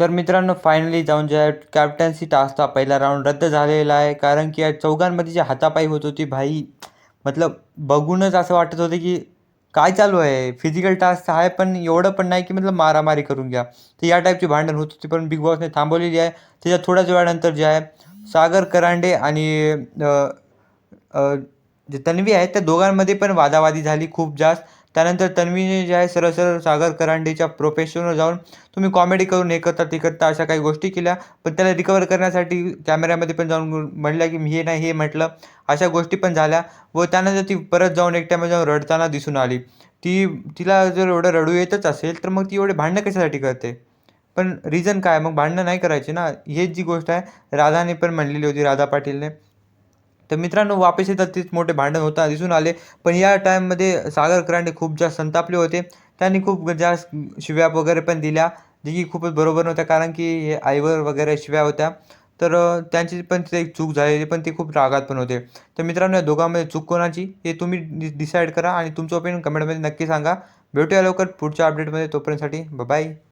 तर मित्रांनो फायनली जाऊन जे आहे कॅप्टन्सी टास्कचा पहिला राउंड रद्द झालेला आहे. कारण की या चौघांमध्ये जी हातापाई होत होती भाई, मतलब बघूनच असं वाटत होतं की काय चालू आहे? फिजिकल टास्क आहे पण एवढं पण नाही की मतलब मारामारी करून घ्या. तर या टाईपची भांडण होत होती पण बिग बॉसने थांबवलेली आहे. त्याच्या थोड्याच वेळानंतर जे आहे सागर करांडे आणि अ, जे तन्वी आहे त्या दोघांमध्ये पण वादावादी झाली खूप जास्त. त्यानंतर तन्वीने जे आहे सरळ सरळ सागर करांडेच्या प्रोफेशनवर जाऊन तुम्ही कॉमेडी करून हे करता ते करता अशा काही गोष्टी केल्या. पण त्याला रिकव्हर करण्यासाठी कॅमेऱ्यामध्ये पण जाऊन म्हणल्या की मी हे नाही हे म्हटलं. अशा गोष्टी पण झाल्या व त्यानंतर ती परत जाऊन एकट्यामध्ये जाऊन रडताना दिसून आली. तिला जर एवढं रडू येतच असेल तर मग ती एवढे भांडणं कशासाठी करते? पण रिझन काय? मग भांडणं नाही करायची ना. हेच जी गोष्ट आहे राधाने पण म्हणलेली होती, राधा पाटीलने. तर मित्रांनो वापस येतात तेच मोठे भांडण होताना दिसून आले. पण या टाईममध्ये सागर करांडे खूप जास्त संतापले होते. त्यांनी खूप जास्त शिव्या वगैरे पण दिल्या, जे की खूपच बरोबर नव्हत्या. कारण की हे आईवर वगैरे शिव्या होत्या. तर त्यांची पण ते एक चूक झालेली, पण ते खूप रागात पण होते. तर मित्रांनो या दोघांमध्ये चूक कोणाची हे तुम्ही डिसाईड करा आणि तुमचं ओपिनियन कमेंटमध्ये नक्की सांगा. भेटूया लवकर पुढच्या अपडेटमध्ये. तोपर्यंतसाठी बाय.